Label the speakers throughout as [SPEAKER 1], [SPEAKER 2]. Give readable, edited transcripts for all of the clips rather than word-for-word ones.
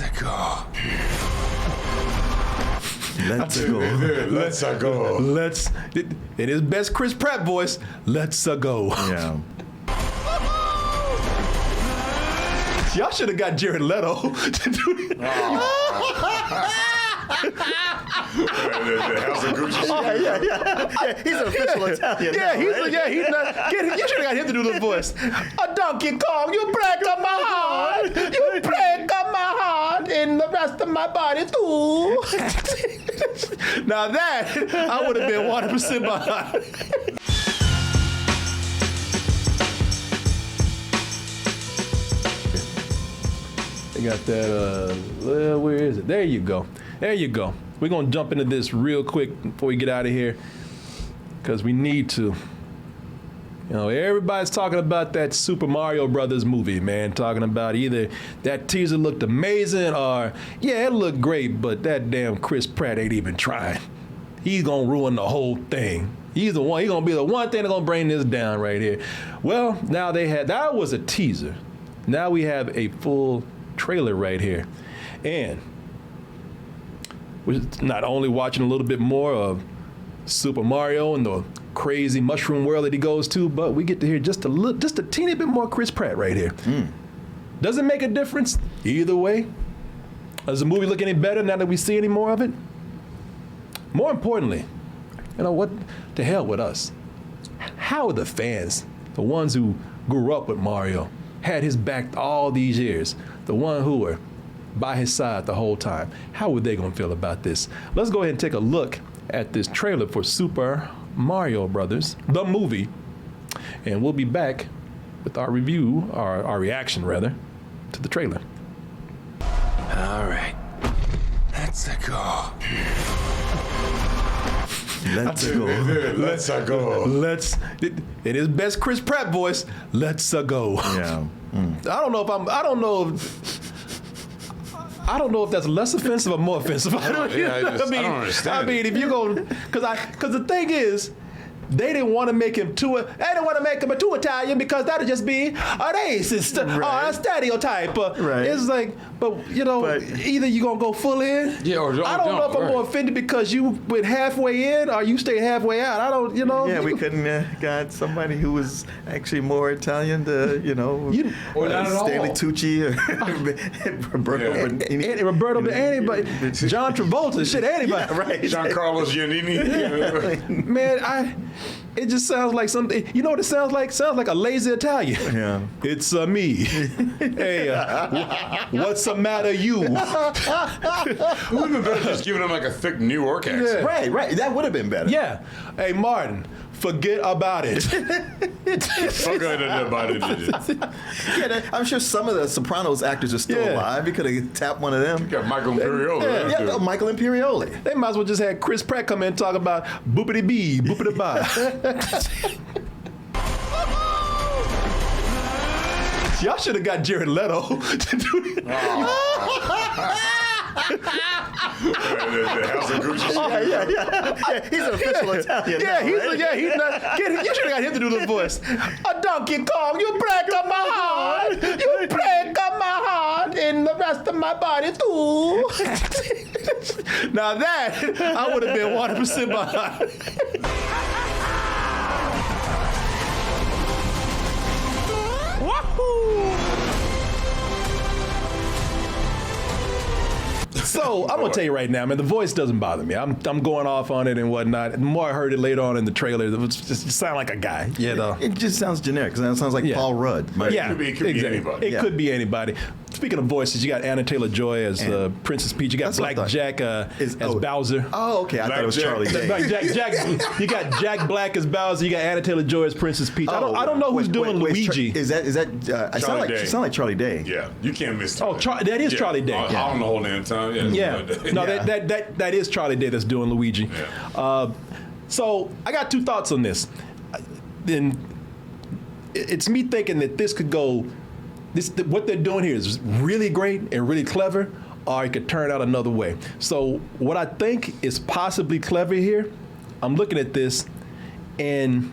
[SPEAKER 1] Let's go.
[SPEAKER 2] Let's go.
[SPEAKER 1] Let's go.
[SPEAKER 3] Let's, in his best Chris Pratt voice, let's go.
[SPEAKER 2] Yeah.
[SPEAKER 3] Y'all should have got Jared Leto to do it.
[SPEAKER 1] House of Gucci.
[SPEAKER 2] Yeah, he's an official Italian.
[SPEAKER 3] Yeah,
[SPEAKER 2] now,
[SPEAKER 3] he's
[SPEAKER 2] right?
[SPEAKER 3] you should have got him to do the voice. A Donkey Kong, you break up my heart. You break up my heart and the rest of my body too. Now that I would have been 100% behind. They got that, where is it? There you go. There you go. We're going to jump into this real quick before we get out of here because we need to. You know, everybody's talking about that Super Mario Brothers movie, man. Talking about either that teaser looked amazing or, yeah, it looked great, but that damn Chris Pratt ain't even trying. He's going to ruin the whole thing. He's the one. He's going to be the one thing that's going to bring this down right here. Well, now that was a teaser. Now we have a full trailer right here. And we're not only watching a little bit more of Super Mario and the crazy mushroom world that he goes to, but we get to hear just a teeny bit more Chris Pratt right here. Does it make a difference? Either way. Does the movie look any better now that we see any more of it? More importantly, you know what? To hell with us. How are the fans, the ones who grew up with Mario, had his back all these years, the one who were by his side the whole time, how were they gonna feel about this? Let's go ahead and take a look at this trailer for Super Mario Brothers, the movie, and we'll be back with our review, our reaction rather, to the trailer.
[SPEAKER 1] All right. Let's go.
[SPEAKER 2] Let's go.
[SPEAKER 1] Let's go.
[SPEAKER 3] Let's, in his best Chris Pratt voice, let's go.
[SPEAKER 2] Yeah.
[SPEAKER 3] I don't know if that's less offensive or more offensive.
[SPEAKER 1] I don't understand.
[SPEAKER 3] I mean, if you're going, because the thing is, they didn't want to make him too Italian because that'd just be a racist or a stereotype.
[SPEAKER 2] Right.
[SPEAKER 3] It's like, but either you're gonna go full in.
[SPEAKER 1] Yeah, or
[SPEAKER 3] I don't know if I'm more offended because you went halfway in or you stayed halfway out. I don't,
[SPEAKER 2] Yeah, we couldn't got somebody who was actually more Italian to,
[SPEAKER 1] Or not at all.
[SPEAKER 2] Stanley Tucci or Roberto Benigni.
[SPEAKER 3] Roberto, anybody, John Travolta, shit, anybody.
[SPEAKER 2] Yeah, right.
[SPEAKER 1] Giancarlo Giannini.
[SPEAKER 3] Man, it just sounds like something. You know what it sounds like? Sounds like a lazy Italian.
[SPEAKER 2] Yeah.
[SPEAKER 3] It's me. Hey, what's the matter, you?
[SPEAKER 1] It would have been better just giving him like a thick New York accent.
[SPEAKER 2] Right. That would have been better.
[SPEAKER 3] Yeah. Hey, Martin, forget about it.
[SPEAKER 1] Forget about it.
[SPEAKER 2] Yeah, I'm sure some of the Sopranos actors are still alive. We could have tapped one of them.
[SPEAKER 1] You got Michael Imperioli.
[SPEAKER 2] Yeah, Michael Imperioli.
[SPEAKER 3] They might as well just had Chris Pratt come in and talk about boopity bee, boopity bye. Y'all should have got Jared Leto to do it.
[SPEAKER 1] House of Gucci.
[SPEAKER 2] Yeah, he's an official Italian.
[SPEAKER 3] Yeah,
[SPEAKER 2] now,
[SPEAKER 3] he's
[SPEAKER 2] right?
[SPEAKER 3] you should have got him to do the voice. A Donkey Kong, you break up my heart. You break up my heart and the rest of my body too. Now that I would have been 100% behind. So I'm gonna tell you right now, man, the voice doesn't bother me. I'm going off on it and whatnot. The more I heard it later on in the trailer, it sounded like a guy. You know,
[SPEAKER 2] It just sounds generic. It sounds like Paul Rudd.
[SPEAKER 3] Yeah,
[SPEAKER 1] It could be anybody.
[SPEAKER 3] It could be anybody. Speaking of voices, you got Anna Taylor-Joy as Princess Peach. You got Black Jack as Bowser.
[SPEAKER 2] Oh, okay. I thought it was Charlie Day.
[SPEAKER 3] You got Jack Black as Bowser. You got Anna Taylor-Joy as Princess Peach. I don't know who's doing Luigi.
[SPEAKER 2] Is that? She sound like Charlie Day.
[SPEAKER 1] Yeah, you can't miss that.
[SPEAKER 3] Oh, that is Charlie Day.
[SPEAKER 1] I don't know the whole damn time.
[SPEAKER 3] Yeah. No, that is Charlie Day that's doing Luigi.
[SPEAKER 1] Yeah.
[SPEAKER 3] So I got two thoughts on this. Then it's me thinking that this could go. What they're doing here is really great and really clever, or it could turn out another way. So what I think is possibly clever here, I'm looking at this, and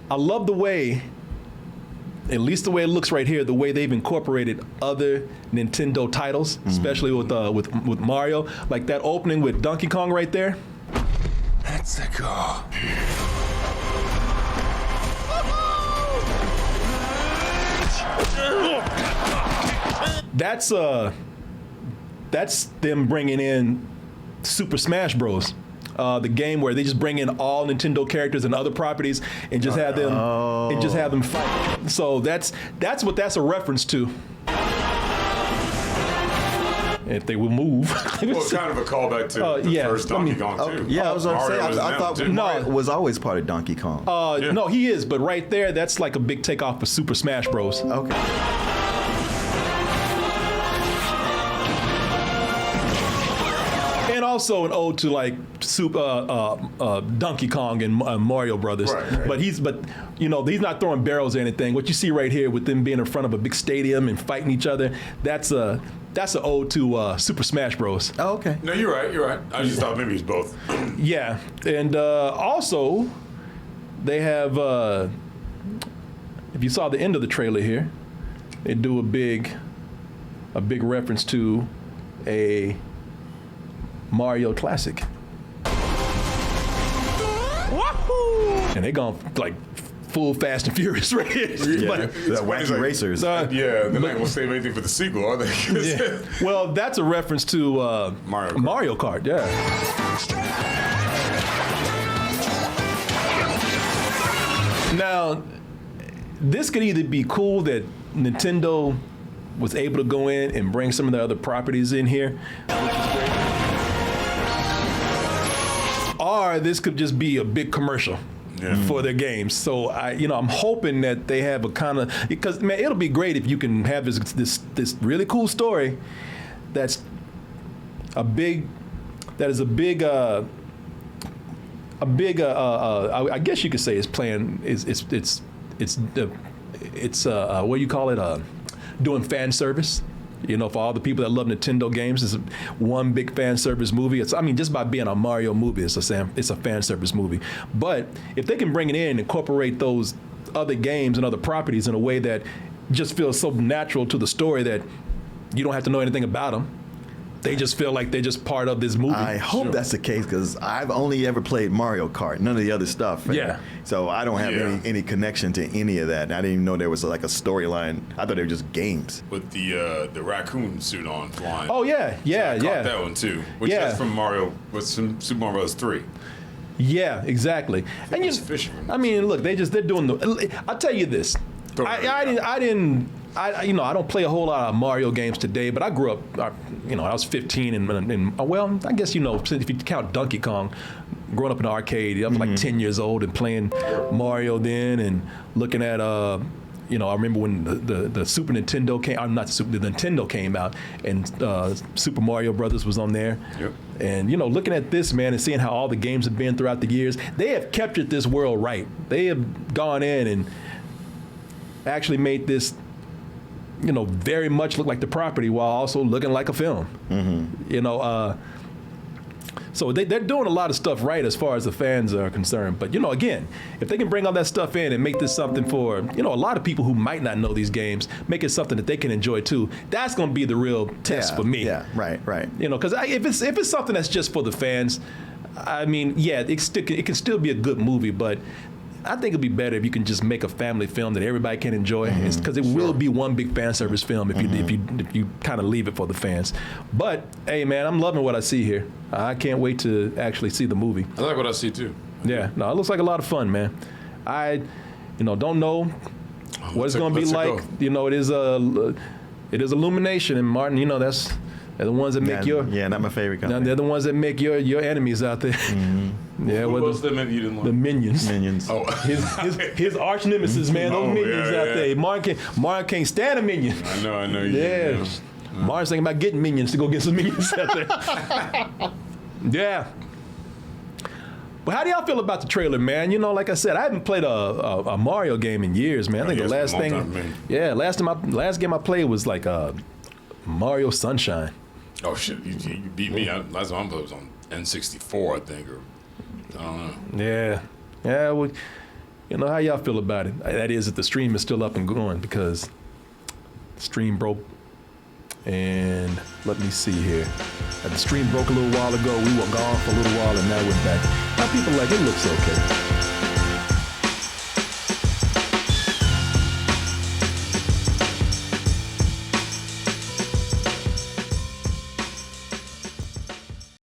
[SPEAKER 3] I love the way at least the way it looks right here, the way they've incorporated other Nintendo titles, especially with Mario, like that opening with Donkey Kong right there.
[SPEAKER 1] Let's go.
[SPEAKER 3] That's them bringing in Super Smash Bros. The game where they just bring in all Nintendo characters and other properties and just have them fight. So that's what that's a reference to. If they will move.
[SPEAKER 1] Well, it's kind of a callback to the first Donkey Kong too.
[SPEAKER 2] Yeah, I was going to say,
[SPEAKER 1] Mario
[SPEAKER 2] I thought Mario was always part of Donkey Kong.
[SPEAKER 3] No, he is, but right there, that's like a big takeoff for Super Smash Bros.
[SPEAKER 2] Okay.
[SPEAKER 3] And also an ode to like Donkey Kong and Mario Brothers.
[SPEAKER 1] Right.
[SPEAKER 3] But he's not throwing barrels or anything. What you see right here with them being in front of a big stadium and fighting each other, that's an ode to Super Smash Bros.
[SPEAKER 2] Oh, okay.
[SPEAKER 1] No, you're right. I just thought maybe it's both.
[SPEAKER 3] Yeah, and also they have. If you saw the end of the trailer here, they do a big reference to a Mario classic. Wahoo! And they gone like full Fast and Furious right here.
[SPEAKER 2] Yeah,
[SPEAKER 3] But-
[SPEAKER 2] the wacky racers.
[SPEAKER 1] Yeah, they're not going to save anything for the sequel, are they?
[SPEAKER 3] yeah. Well, that's a reference to Mario Kart. Yeah. Now, this could either be cool that Nintendo was able to go in and bring some of the other properties in here, which is great. Or this could just be a big commercial for their games. So I'm hoping that they have a kind of, because man, it'll be great if you can have this really cool story that's a big I guess you could say it's playing what do you call it, doing fan service. For all the people that love Nintendo games, it's one big fan service movie. Just by being a Mario movie, it's a fan service movie. But if they can bring it in and incorporate those other games and other properties in a way that just feels so natural to the story that you don't have to know anything about them, they just feel like they're just part of this movie.
[SPEAKER 2] I hope that's the case, because I've only ever played Mario Kart, none of the other stuff.
[SPEAKER 3] Yeah.
[SPEAKER 2] So I don't have any connection to any of that. I didn't even know there was like a storyline. I thought they were just games.
[SPEAKER 1] With the raccoon suit on flying.
[SPEAKER 3] Oh yeah,
[SPEAKER 1] I caught that one too. Which is from Mario, with some Super Mario Bros. 3.
[SPEAKER 3] Yeah, exactly. And look, they're doing I'll tell you this. I don't play a whole lot of Mario games today, but I grew up, I was 15 and well, I guess, if you count Donkey Kong, growing up in the arcade, I was like 10 years old and playing Mario then and looking at, I remember when the Super Nintendo came, the Nintendo came out and Super Mario Brothers was on there.
[SPEAKER 1] Yep.
[SPEAKER 3] And, looking at this, man, and seeing how all the games have been throughout the years, they have captured this world right. They have gone in and actually made this, very much look like the property while also looking like a film. So they're doing a lot of stuff right as far as the fans are concerned. But, again, if they can bring all that stuff in and make this something for, a lot of people who might not know these games, make it something that they can enjoy too, that's going to be the real test for me.
[SPEAKER 2] Yeah, right.
[SPEAKER 3] Because if it's something that's just for the fans, it can still be a good movie, but I think it'd be better if you can just make a family film that everybody can enjoy, because it will be one big fan service film if you kind of leave it for the fans. But hey, man, I'm loving what I see here. I can't wait to actually see the movie.
[SPEAKER 1] I like what I see too.
[SPEAKER 3] Yeah, no, it looks like a lot of fun, man. I, don't know what it's going to be like. It is Illumination, and Martin, they're the ones that make
[SPEAKER 2] not my favorite company.
[SPEAKER 3] They're the ones that make your enemies out there. Yeah,
[SPEAKER 1] Who was the you didn't like?
[SPEAKER 3] The Minions.
[SPEAKER 2] Oh.
[SPEAKER 3] His arch nemesis, man. Those Minions out there. Martin can't stand a Minion.
[SPEAKER 1] I know.
[SPEAKER 3] Yeah. Martin's thinking about getting Minions to go get some Minions out there. Yeah. But how do y'all feel about the trailer, man? Like I said, I haven't played a Mario game in years, man. I think the last last game I played was like Mario Sunshine.
[SPEAKER 1] Oh shit! You beat me. Last time I played was on N64, I think, or I don't know.
[SPEAKER 3] Yeah. Well, You know, how y'all feel about it? That is, if the stream is still up and going, because the stream broke. And let me see here. The stream broke a little while ago. We were gone for a little while, and now we're back. Now people are like, it looks okay.